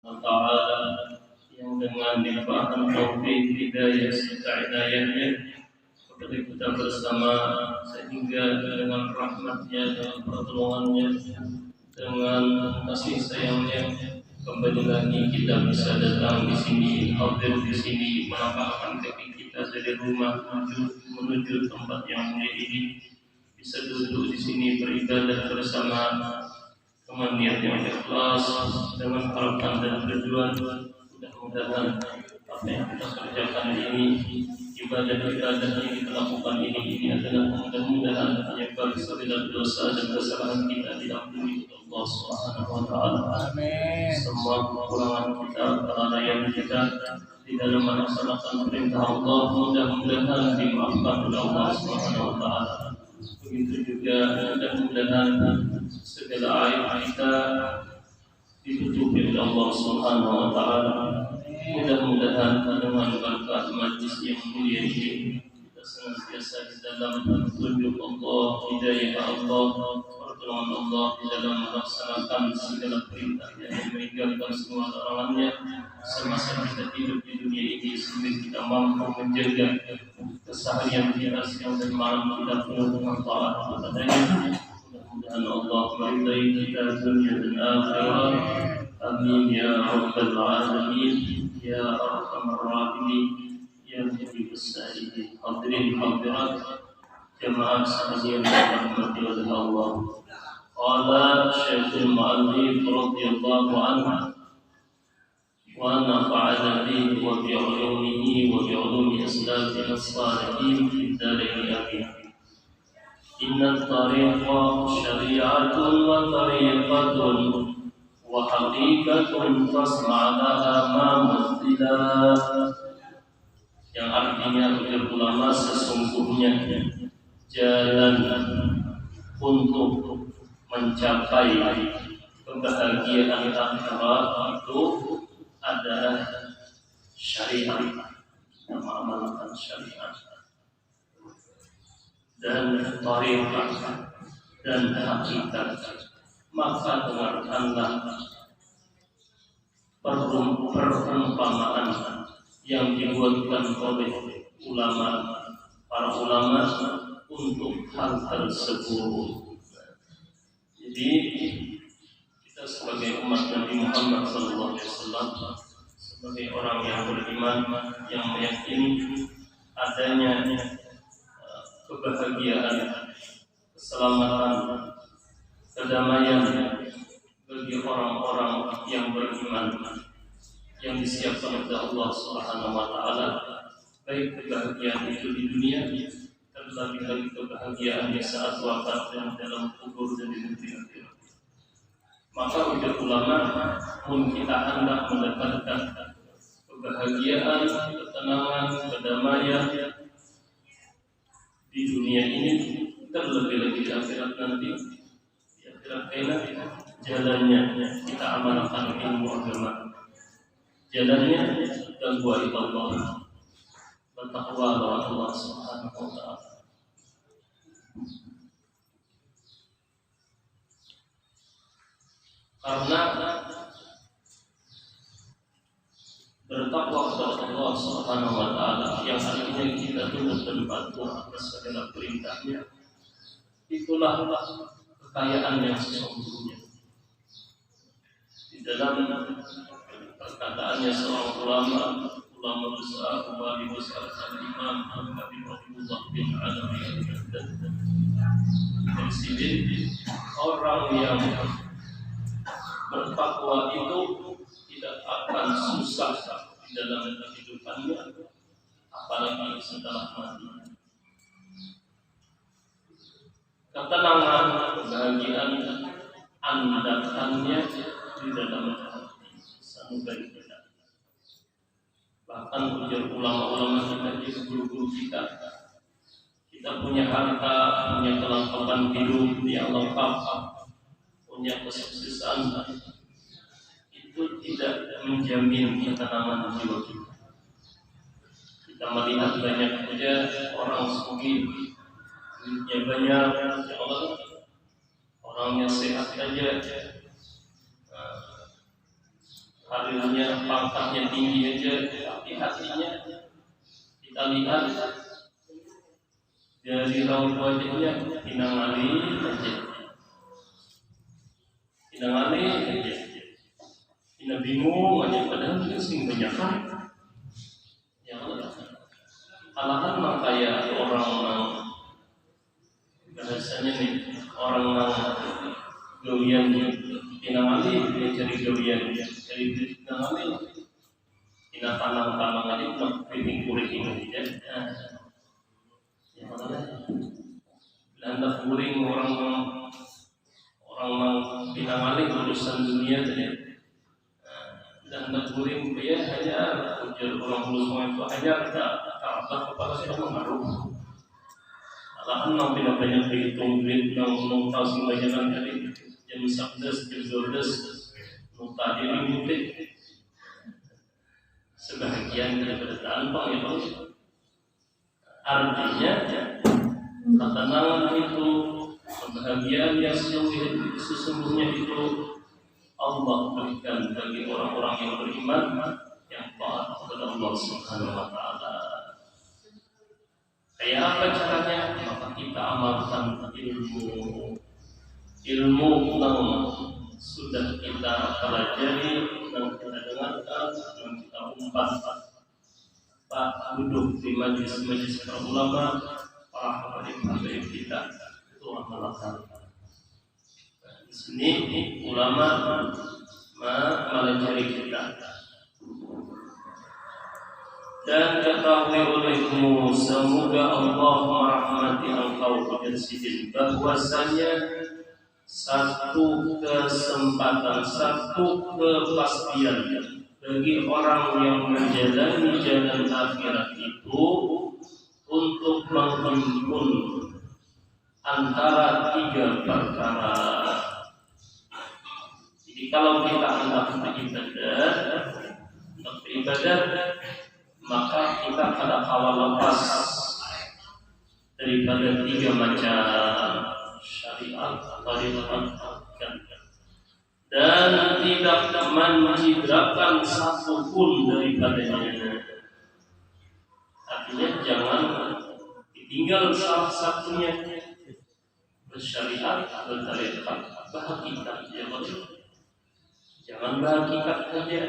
Ta'ala yang dengan limpahan taufik hidayah serta hidayahnya kepada kita bersama, sehingga dengan rahmatnya, dengan pertolongannya, dengan kasih sayangnya, kembali lagi kita bisa datang di sini, hadir di sini, melangkahkan kaki kita dari rumah menuju tempat yang mulia ini, bisa duduk di sini beribadah bersama dengan niat yang ikhlas, dengan harapan dan tujuan mudah-mudahan apa yang kita kerjakan ini, ibadah-ibadah yang kita lakukan ini adalah mudah-mudahan menyebabkan segala dosa dan kesalahan kita diampuni oleh Allah Subhanahu wa taala. Amin. Semua kekurangan kita, kelalaian kita di dalam melaksanakan perintah Allah mudah-mudahan dimaafkan oleh Allah Subhanahu wa taala. Begitu juga mudah-mudahan segala aib kita ditutupi oleh Allah Subhanahu wa taala. Mudah-mudahan dengan berkat majlis yang mulia ini kita senantiasa di dalam petunjuk Allah, hidayah Allah, pertolongan Allah di dalam melaksanakan segala perintahnya dan meninggalkan semua larangannya semasa kita hidup di dunia ini, sehingga kita mampu menjaga keseharian kita siang dan malam kita penuh dengan taat kepadanya. Mudah-mudahan Allah meridai kita dunia dan akhirat. Amin ya rabbal alamin ya arhamar rahimin ya mujibus sa'ilin. Hadirin hadirat jamaah sekalian dirahmati oleh Allah. Qala Syekhul Mu'allif radhiyallahu anhu wa nafa'ana bihi wa bi 'ulumihi wa bi 'ulumi aslafina as-salihin fid dharain amin. Inna tariqa syari'atun wa tariqatun wa haqiqatun fasma'laha ma muttila, yang artinya ujar ulama sesungguhnya jalan untuk mencapai kebahagiaan akhirat itu adalah syariat, mengamalkan syariat dan tariqah dan hakikat. Maka dengarkanlah perumpamaan yang dibuatkan oleh para ulama untuk hal tersebut. Jadi kita sebagai umat Nabi Muhammad SAW, sebagai orang yang beriman, yang meyakini adanya kebahagiaan, keselamatan, kedamaian bagi orang-orang yang beriman yang disiapkan oleh Allah Subhanahu wa taala, baik kebahagiaan itu di dunia, terlebih lagi kebahagiaan di saat wafat dan dalam kubur dan di negeri akhirat. Maka ujar ulama, pun kita hendak mendapatkan kebahagiaan, ketenangan, kedamaian di dunia ini, terlebih lagi di akhirat nanti. Kira-kira jalannya kita amalkan ilmu agama, jalannya taqwa Allah, bertakwa kepada Allah Subhanahu wa taala. Karena bertakwa kepada Allah Subhanahu wa taala yang artinya kita tunduk dan patuh atas segala perintahnya, itulah kekayaan yang sesungguhnya. Di dalam perkataannya seorang ulama besar, wali besar Imam Al-Habib Rahimahullah bin Alawi Al-Baghdadi, dari sini orang yang bertakwa itu tidak akan susah di dalam kehidupannya, apalagi setelah mati. Ketenangan, kebahagiaan, andakannya di dalam hati sanubari kita. Bahkan ujar ulama-ulama kita, guru-guru kita punya harta, punya kelengkapan hidup yang lengkap, punya kesuksesan, itu tidak menjamin ketenangan jiwa kita. Kita melihat banyak saja orang sugih, duitnya banyak, ya Allah, orangnya sehat saja, karirnya, pangkatnya tinggi aja, tapi hatinya kita lihat dari raut wajahnya pinangali aja, kita bingung aja, padahal itu sing banyak kan, ya alahan mah kayak orang bahasanya nih, orang gawian pinangali dia cari gawian, cari pinangali pina tanang aja untuk kuring aja. Ya makanya lantas kuring orang pinangali urusan dunia saja. Dan kuring dia hanya ujar orang semua itu hanya tak kepada saya mengaruh. Alahan mau tidak banyak berhitung duit yang tahu sih bajalan dari jam 11 jam 12 nota diri mudik sebahagian daripada tampang ya bang. Artinya ketenangan itu, kebahagiaan yang sesungguhnya itu Allah berikan bagi orang-orang yang beriman yang taat kepada Allah Subhanahu wa taala. Kayak apa caranya? Maka kita amalkan ilmu yang sudah kita pelajari, yang kita dengarkan, yang kita umpan. Pak duduk di majelis para ulama, para habaib kita itu amalkan. Di sini ulama melajari kita. Dan ketahui olehmu, semoga Allah merahmati engkau dan sidin, bahwasanya satu kesempatan, satu kepastian bagi orang yang menjalani jalan akhirat itu untuk menghimpun antara tiga perkara. Jadi kalau kita hendak beribadah, maka kita kada kalah lepas daripada tiga macam syariat atau dilakukan dan tidak menjidrakan satu pun daripadanya. Artinya jangan ditinggal salah satunya, bersyariat bertarikat bahagikat ya betul. Jangan bahagikat saja,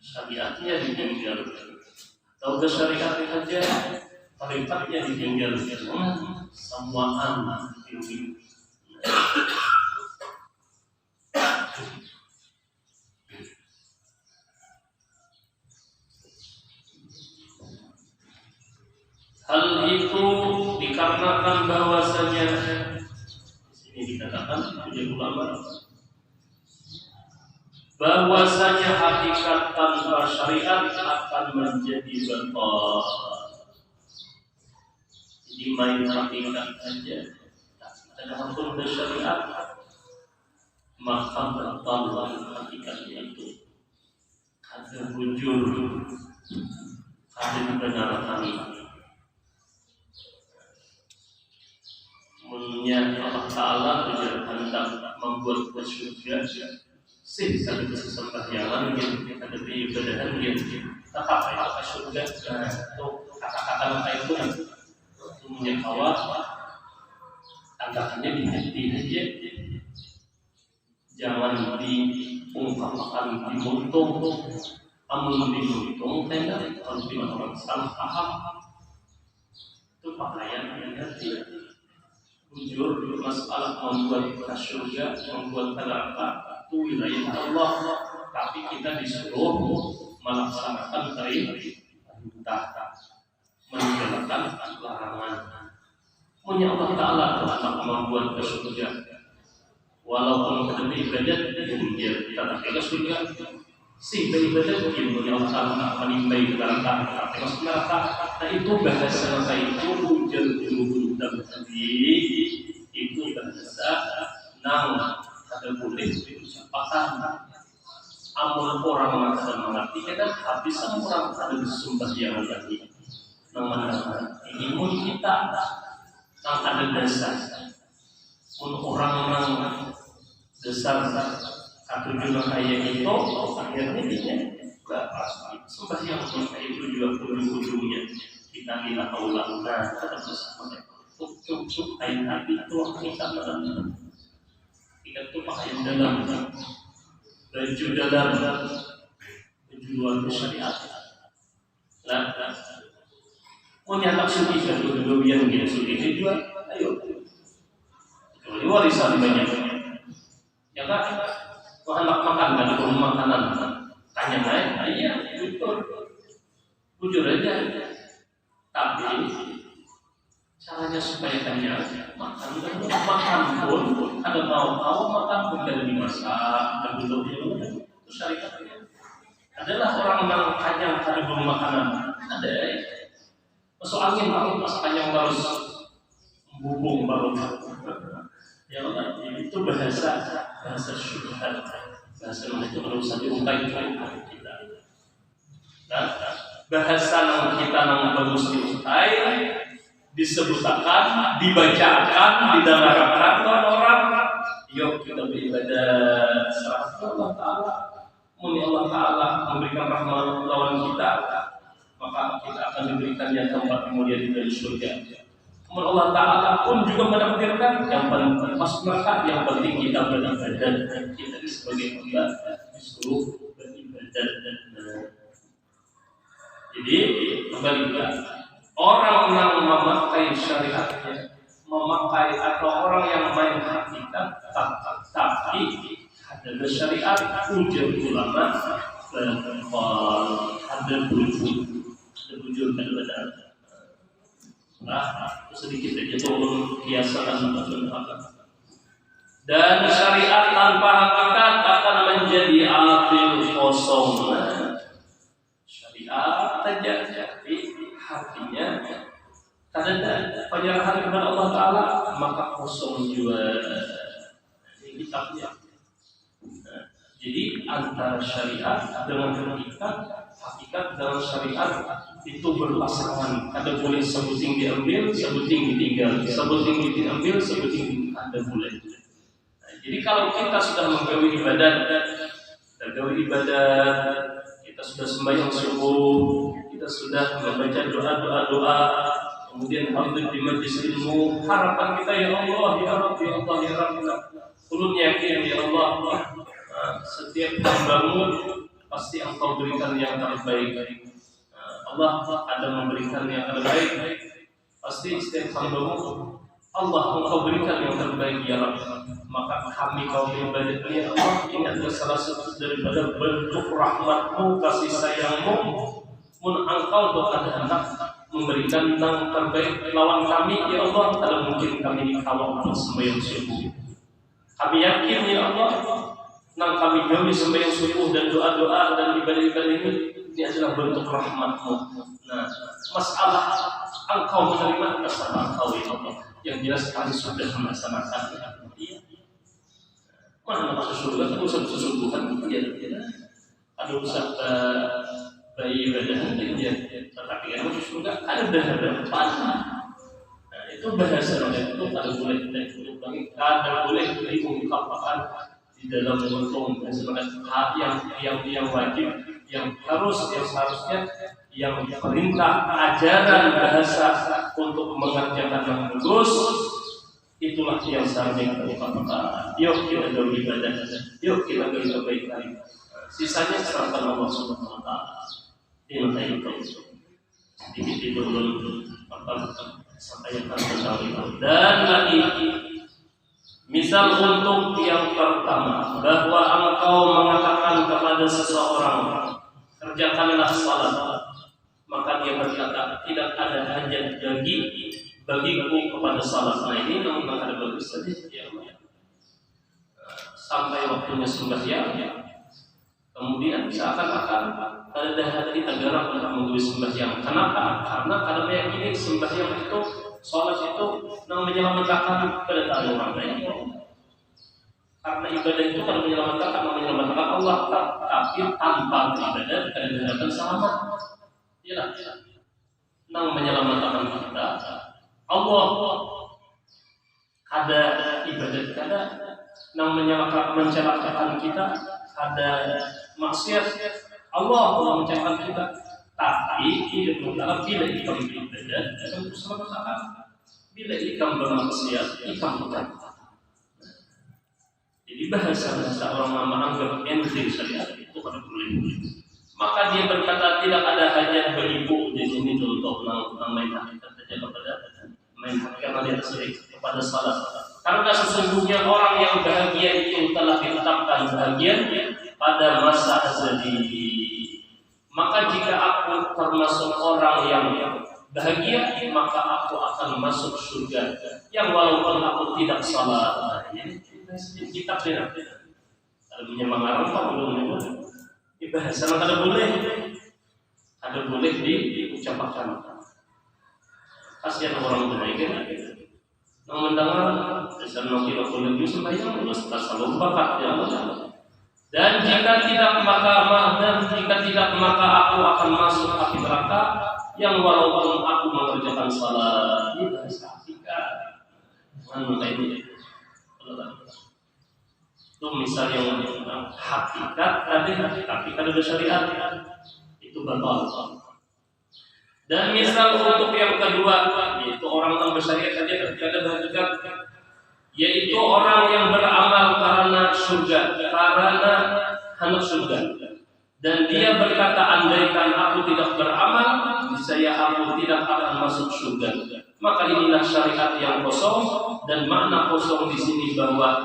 syariatnya ditinggal, atau bersyariat saja tarikatnya ditinggal, semuaan ditinggal. Hal itu dikarenakan bahwasanya di sini dikatakan oleh ulama bahwasanya hakikat tanpa syariat akan menjadi batal. Jadi main hakikat saja, ada hukum bersyariat, maka batal hakikatnya itu. Ada bujur, ada kebenaran. Menurut Allah Ta'ala hendak membuat surga sih ada kesembahyangan yang ada peribadahan yang tetap ke surga atau kata-kata itu punya kawat tanggapannya di hati aja, jangan diungkapkan di muntung, amun di muntung tenda kalau orang salah paham itu pakaian yang hati. Jujur masalah membuat surga, membuat neraka itu wilayah Allah, tapi kita disuruh melaksanakan perintah, meninggalkan larangan. Punya Allah Ta'ala telah membuat surga, walaupun ada ibadat dia tak ada surga. Si ibadat yang punya Allah Ta'ala menimbai neraka, tapi masuk neraka. Nah itu bahasa saya itu hujan dan tadi itu bahasa nang ada boleh diucapkan. Amal orang yang mengerti kita habis orang ada bersumber yang tadi. Nama ini pun kita tak ada dasar. Untuk orang dasar juga kayak itu, akhirnya dia berapa? Sembahyang kayak itu juga ujung-ujungnya kita tahu lakukan kata bersama cukup air hati itu kita dalam kita tuh pakaian dalam baju dalam baju luar syariat lah mau nyata suci dan berlebihan gitu suci ini juga ayo kecuali warisan banyak ya kan anak makan kan rumah makanan tanya naik iya jujur aja tapi caranya supaya kenyang makan pun ada mau makan pun tidak dimasak dan belum itu syariatnya adalah orang kenyang ada belum makanan ada masuk angin kalau masakannya harus bubung baru ya itu bahasa syubhat bahasa itu perlu saja diungkapkan kita nah bahasa yang kita yang bagus diutai disebutkan, dibacakan, didengarkan oleh orang. Yuk kita beribadah serah Allah Taala. Muni Allah Taala memberikan rahmat lawan kita, maka kita akan diberikannya tempat mulia di dalam surga. Kemudian Allah Taala pun juga menakdirkan yang paling masuk neraka, yang penting kita beribadah dan kita sebagai hamba disuruh beribadah dan jadi kembali ke orang yang memakai syariatnya, memakai atau orang yang main hakikat, tapi ada syariat ujar ulama dan ada bujur benar-benar. Nah, sedikit saja turun kiasan dan syariat tanpa hakikat akan menjadi atil kosong. Syariat saja jadi hatinya karena penyerahan kepada Allah Taala maka kosong juga kitabnya. Jadi antara syariat dengan hakikat dalam syariat itu berpasangan. Ada boleh sebuting diambil, sebuting ditinggal, sebuting diambil, sebuting ada boleh. Jadi kalau kita sudah menggawi ibadah, kita sudah sembahyang subuh, kita sudah membaca doa, kemudian hadir di majlis ilmu, harapan kita ya Allah, ya Rabbi, ya Allah, ya Rabbi, ulun yakin ya Allah, setiap hambamu pasti Engkau berikan yang terbaik. Allah ada memberikan yang terbaik, pasti setiap hambamu Allah Engkau berikan yang terbaik ya Rabbi. Maka kami kaum ibadat ya Allah, ingatlah salah satu daripada bentuk rahmat-Mu, kasih sayang-Mu, mun Engkau doa hendak memberikan yang terbaik lawan kami ya Allah, kalau mungkin kami dikawal untuk sembahyang subuh. Kami yakin ya Allah, nang kami gawe sembahyang subuh dan doa-doa dan ibadah-ibadah ini adalah bentuk rahmat-Mu. Nah, masalah Engkau menerima kesalahan Engkau ya Allah, yang jelas kami sudah melaksanakan. Mana masuk surga kan usah sesungguhan dia ada usah bayi badan dia tetapi yang masuk surga ada depan. Nah itu bahasa itu ada boleh ada boleh diungkapkan di dalam bentuk yang wajib yang seharusnya yang perintah ajaran bahasa untuk mengerjakan yang bagus. Itulah yang seharusnya kita lakukan. Yuk kita beribadah, yuk kita kebaikan. Sisanya serahkan Allah Subhanahu Wa Taala. Ini itu sedikit itu belum sampai yang terjadi. Dan lagi, misal untuk yang pertama bahwa engkau mengatakan kepada seseorang kerjakanlah salat, maka dia berkata tidak ada hajat bagiku kepada salat. Nah ini namun ada bagus saja ya, sampai waktunya sembahyang kemudian seakan-akan ada hati tergerak untuk menggawe sembahyang. Kenapa? Karena meyakini sembahyang itu, salat itu yang menyelamatkan kedatangan orang lain. Karena ibadah itu kalau menyelamatkan Allah, tapi tanpa ibadah kedatangan selamat. Iyalah, yang menyelamatkan kita Allah, ada ibadat kada yang mencelakakan kita, ada maksiat, Allah mencelakakan kita. Tapi dalam bila ikam beribadah, akan bersama-sama. Bila ikam bermaksiat, ikam bukan. Jadi bahasa orang menganggap entry syariat itu kan boleh. Maka dia berkata tidak ada hajat beribu. Jadi ini contoh main hakikat saja kepada main hakikat dia tersebut kepada salat. Karena sesungguhnya orang yang bahagia itu telah ditetapkan bahagia pada masa azali. Maka jika aku termasuk orang yang bahagia, maka aku akan masuk surga. Yang walaupun aku tidak salat. Kita tidak. Kalau menyemangat apa belum? Bahasa ada boleh diucapkan. Kasihan orang bernaikkan. Yang mendengar dasar kita boleh sembahyang, selalu bakat ya Allah. Dan jika tidak maka aku akan masuk api neraka yang walaupun aku mengerjakan salat. Ini bahasa Afrika. Ini itu misal yang hakikat ada syariat itu batal. Dan misal untuk yang kedua yaitu orang yang bersyariat saja ada hakikat, yaitu orang yang beramal karena surga, karena hendak surga. Dan dia berkata, andaikan aku tidak beramal, niscaya aku tidak akan masuk surga. Maka inilah syariat yang kosong, dan makna kosong di sini bahwa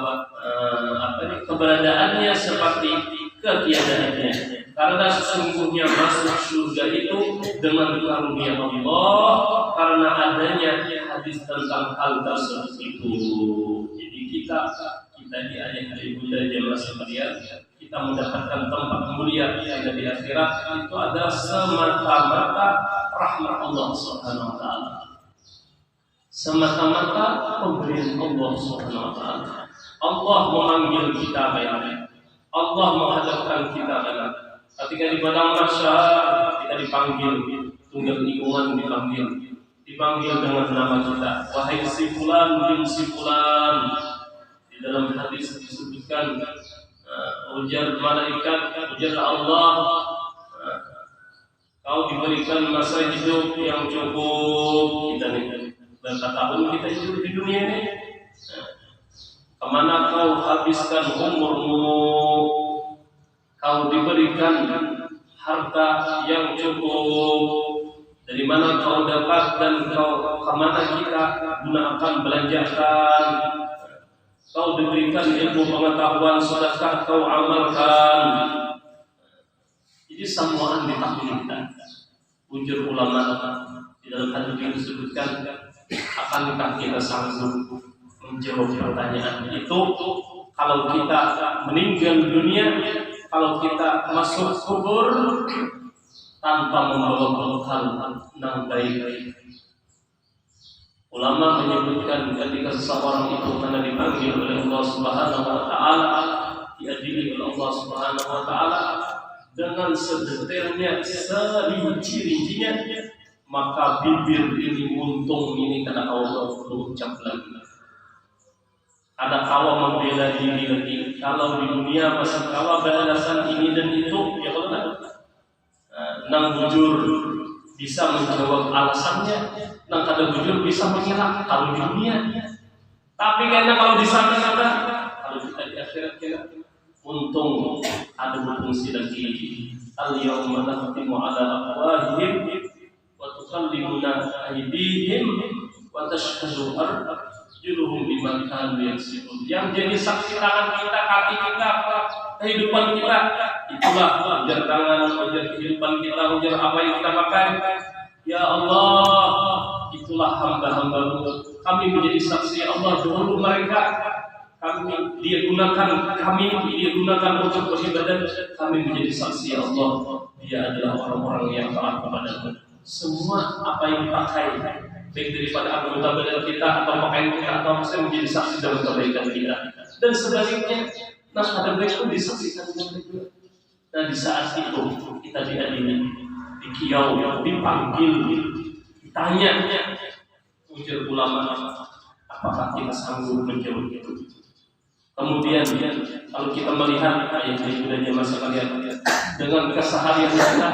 keberadaannya seperti ketiadaannya. Karena sesungguhnya masuk surga itu dengan karunia Allah, karena adanya hadis tentang hal tersebut itu. Jadi kita di ayat Ibunda jemaah sekalian, kita mendapatkan tempat mulia yang ada di akhirat itu ada semata-mata rahmat Allah Subhanahu wa taala. Semata-mata pemberian Allah Subhanahu wa taala. Allah memanggil kita baik. Allah menghadapkan kita baik. Ketika di padang mahsyar kita dipanggil, tunggal lingkungan dipanggil dengan nama kita. Wahai si fulan bin si fulan. Di dalam hadis disebutkan ujar malaikat, ujar Allah, kau diberikan masa hidup yang cukup. Kita nih berapa tahun kita hidup di dunia ini? Kemana kau habiskan umurmu? Kau diberikan harta yang cukup. Dari mana kau dapat dan kau kemana kita gunakan belanjakan? Kau diberikan ilmu pengetahuan, sedekah kau amalkan. Jadi semuaan ditaklifkan. Ujar ulama di dalam hadis yang disebutkan, akankah kita sanggup menjawab pertanyaan itu? Kalau kita meninggal dunia, kalau kita masuk kubur tanpa membawa bekal yang baik. Ulama menyebutkan ketika seseorang itu karena dipanggil oleh Allah Subhanahu wa taala, diadili oleh Allah Subhanahu wa taala dengan sedetailnya, serinci-rincinya, maka bibir ini untung ini karena Allah berucap lagi. Ada kawa membela diri lagi. Kalau di dunia masih kawa balasan ini dan itu, ya kalau nang bujur bisa menjawab alasannya, nang kada bujur bisa mengira kalau di dunia. Tapi karena kalau di sana kalau kita di akhirat kita untung ada fungsi lagi. Al-yawma nakhtimu ala afwahihim wa tukallimuna aydihim wa tashhadu arjuluhum bima kanu yaksibun. Yang jadi saksi tangan kita, kaki kita, kehidupan kita, itulah ujar tangan, ujar kehidupan kita, ujar apa yang kita pakai. Ya Allah, itulah hamba-hamba-Mu. Kami menjadi saksi Allah dahulu mereka. Dia gunakan untuk beribadah. Kami menjadi saksi Allah. Dia adalah orang-orang yang taat kepada-Mu. Semua apa yang pakai, baik daripada anggota badan kita atau pakaian kita atau saya menjadi saksi dalam kebaikan kita. Dan sebaliknya, nah ada baik pun disaksikan dengan itu. Nah di saat itu kita diadili, dikiau, dipanggil, ditanya, ujar ulama, apakah kita sanggup menjawab itu? Kemudian kalau kita melihat ayat ibadahnya masa kalian dengan keseharian kita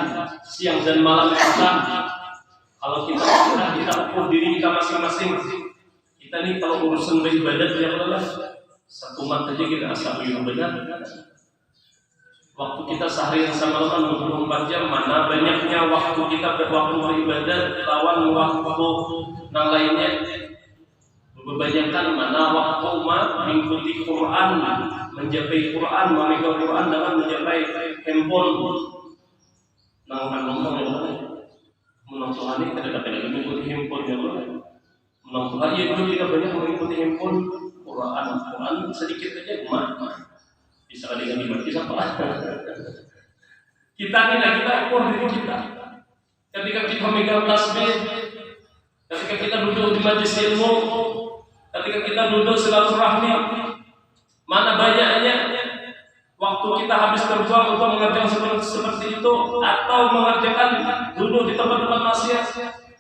siang dan malam kita, kalau kita ukur diri kita masing-masing, kita nih kalau urusan beribadah ya Allah, satu mat aja kita asal beribadah. Waktu kita seharian sama Allah 24 jam, mana banyaknya waktu kita berwaktu beribadah lawan waktu yang lainnya. Kebanyakan mana waktu mengikuti Quran, menjapai Quran, memegang Quran dengan menjapai handphone. Menonton ini kadang-kadang mengikuti handphone ya Allah. Menonton aja itu kita banyak mengikuti handphone Quran sedikit aja bisa dengan dibaca siapa? Kita ukur diri kita. Ketika kita memegang tasbih, ketika kita duduk di majelis ilmu, ketika kita duduk silaturahmi, mana banyaknya waktu kita habis terbuang untuk mengerjakan seperti itu atau mengerjakan duduk di tempat-tempat maksiat.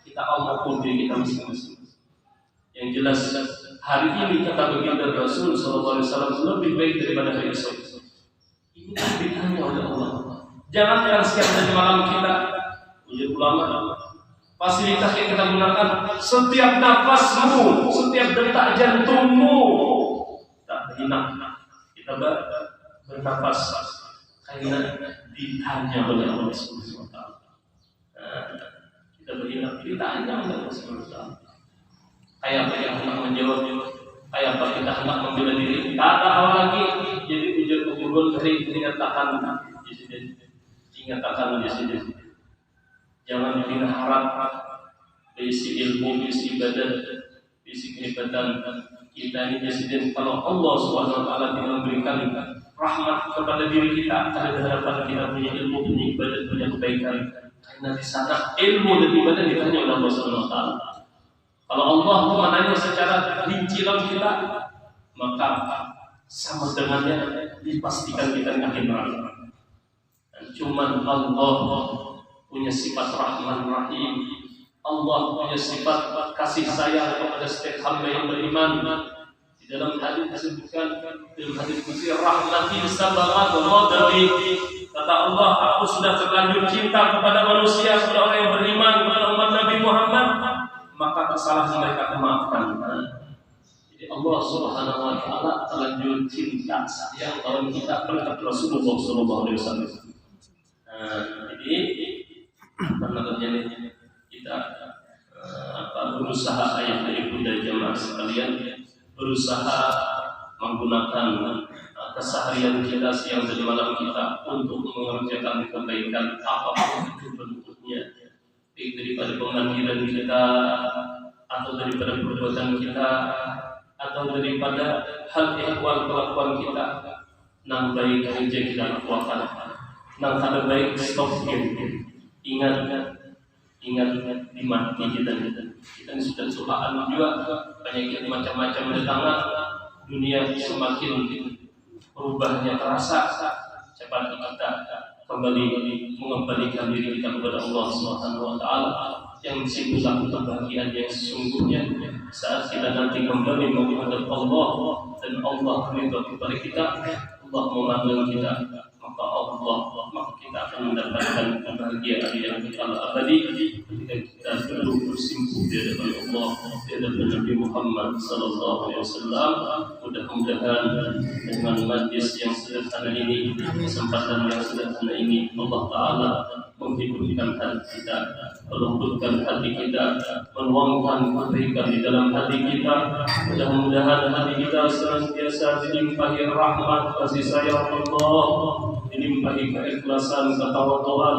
Kita ukur diri kita masing-masing. Yang jelas hari ini kata baginda Rasul sallallahu alaihi wasallam lebih baik daripada hari esok. Ini ditanya oleh Allah. Jangan siang dan malam kita, ujar ulama, fasilitas yang kita gunakan, setiap nafasmu, setiap detak jantungmu tak hilang. Kita bernafas karena ditanya oleh Allah Subhanahu wa taala. Kita berhilang ditanya oleh Allah Subhanahu wa taala. Kayak apa yang hendak menjawab, kayak apa kita hendak membela diri. Tak ada hal lagi. Jadi ujar kubur dari ingatakan disini. Jangan kita harap isi ilmu, isi ibadah, isi kehebatan kita ini jadi kalau Allah Subhanahu wa taala tidak memberikan rahmat kepada diri kita, ada harapan kita punya ilmu, punya ibadah, punya kebaikan. Karena di sana ilmu dan ibadah ditanya oleh Allah Subhanahu wa taala. Kalau Allah menanya secara rinci dalam kita, maka sama dengannya dipastikan kita akan neraka. Dan cuman Allah punya sifat Rahman Rahim. Allah punya sifat kasih sayang kepada setiap hamba yang beriman. Di dalam hadis disebutkan, dalam hadis qudsi, rahmati sabaqat ghadabi. Kata Allah, aku sudah terlanjur cinta kepada manusia, kepada orang yang beriman, kepada umat Nabi Muhammad, maka kesalahan mereka dimaafkan. Jadi Allah Subhanahu wa taala terlanjur cinta sayang kalau kita berkat Rasulullah sallallahu alaihi wasallam. Jadi namanya kita berusaha ayat dari Bunda jamaah sekalian, berusaha menggunakan keseharian kita siang dan malam kita untuk mengerjakan kebaikan apapun itu bentuknya, baik daripada pemanggilan kita atau daripada perbuatan kita atau daripada hal ehwal kelakuan kita. Nang baik kerja kita lakukan, nang kada baik stop game. Ingat di mati kita ini sudah cobaan juga, penyakit macam-macam berdatang, dunia semakin berubahnya terasa. Cepat kita kembali mengembalikan diri kita kepada Allah Subhanahu wa taala, yang disitulah kebahagiaan yang sesungguhnya saat kita nanti kembali menghadap Allah dan Allah ridha kepada kita, Allah memandang kita, maka kita akan mendapatkan kebahagiaan yang kekal abadi ketika kita selalu bersimpuh di hadapan Allah, di hadapan Nabi Muhammad sallallahu alaihi wasallam. Mudah-mudahan dengan majlis yang sederhana ini, kesempatan yang sederhana ini, Allah taala menghidupkan hati kita, melembutkan hati kita, menuangkan kebaikan di dalam hati kita. Mudah-mudahan hati kita senantiasa dilimpahi rahmat kasih sayang Allah, dilimpahi keikhlasan, ketawaduan,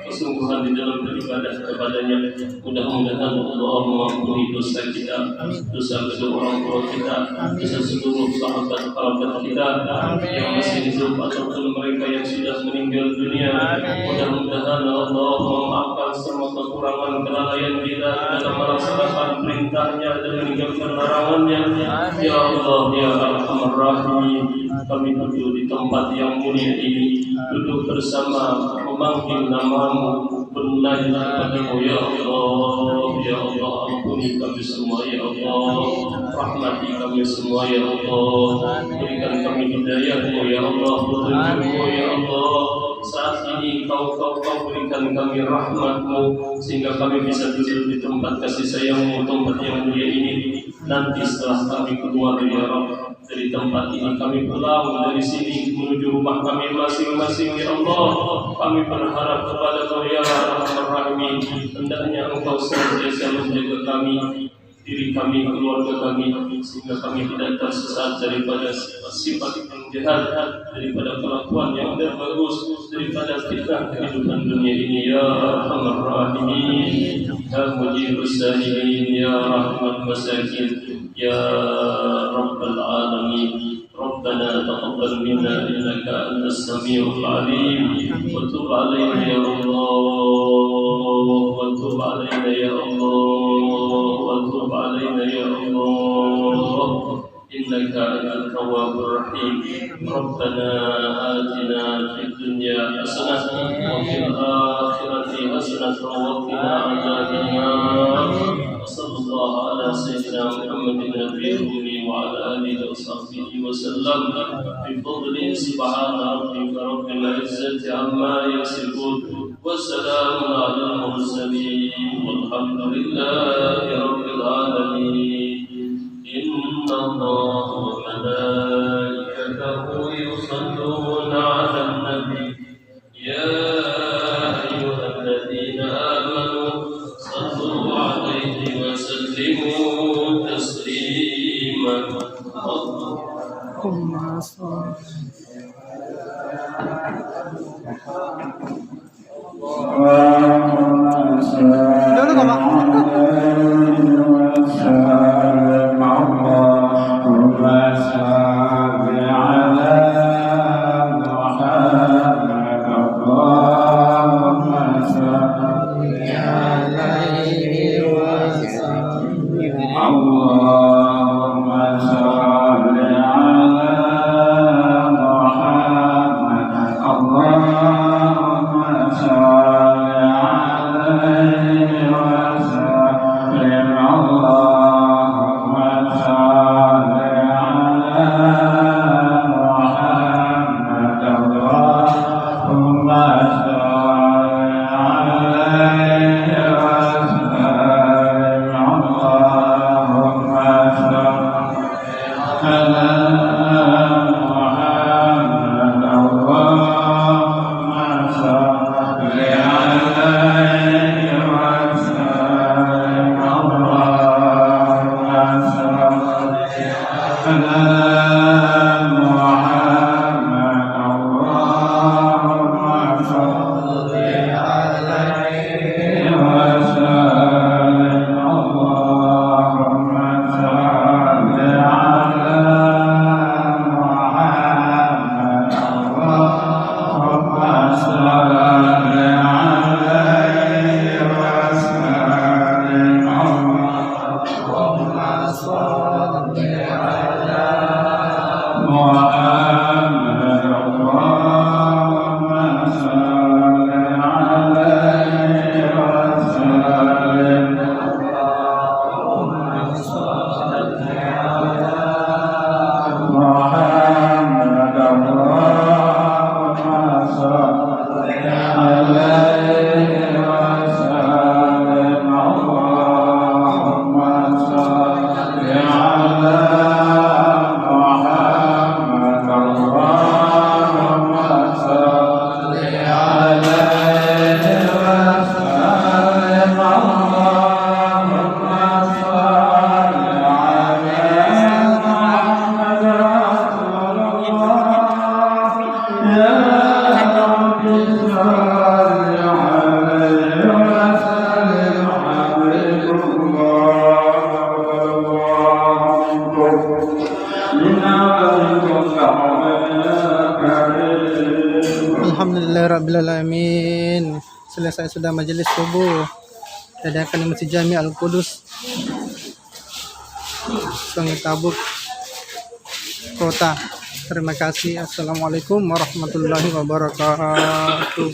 kesungguhan di dalam beribadah kepadanya. Mudah-mudahan Allah mengampuni dosa kita, dosa kedua orang tua kita, dosa seluruh sahabat-sahabat kita yang masih hidup ataupun mereka yang sudah meninggal dunia. Mudah-mudahan Allah memaafkan semua kekurangan kelalaian kita dalam melaksanakan perintahnya dan meninggalkan larangannya. Ya Allah, ya Arhamar Rahimin, kami duduk di tempat yang mulia ini duduk bersama memanggil namamu, bernaik kepadamu ya Allah. Ya Allah, ampuni kami semua ya Allah, rahmati kami semua ya Allah, berikan kami hidayahmu ya Allah, petunjukmu ya Allah. Saat ini kau berikan kami rahmatmu sehingga kami bisa duduk di tempat kasih sayangmu, tempat yang mulia ini. Nanti setelah kami keluar ya Rabb dari tempat ini, kami pulang dari sini menuju rumah kami masing-masing ya Allah. Kami berharap kepada Kau ya Rahman Rahim, hendaknya Engkau senantiasa menjaga kami, diri kami, keluarga kami, sehingga kami tidak tersesat daripada sifat yang jahat, daripada kelakuan yang tidak bagus, daripada fitnah kehidupan dunia ini ya Arhamar Rahimin, ya Mujibus Sa'ilin, ya Rahman Masakin, ya Rabbal Alamin. ربنا تقبل منا إنك أنت السميع العليم وتب علينا يا الله وتب علينا يا الله وتب علينا يا الله إنك أنت التواب الرحيم ربنا آتنا في الدنيا حسنة وفي الآخرة حسنة وقنا عذاب النار وصلى الله على سيدنا محمد النبي الأمي وعلى آله وصحبه وسلم بفضل سبحان ربك رب العزة عما يصفون والسلام على المرسلين والحمد لله رب العالمين إن الله وملائكته يصلون على النبي يا أيها الذين آمنوا صلوا عليه وسلموا تسليما Alhamdulillahirrabbilalamin. Selesai sudah majelis subuh diadakan di Masjid Jami Al-Qudus, Sungai Tabuk Kota. Terima kasih. Assalamualaikum warahmatullahi wabarakatuh.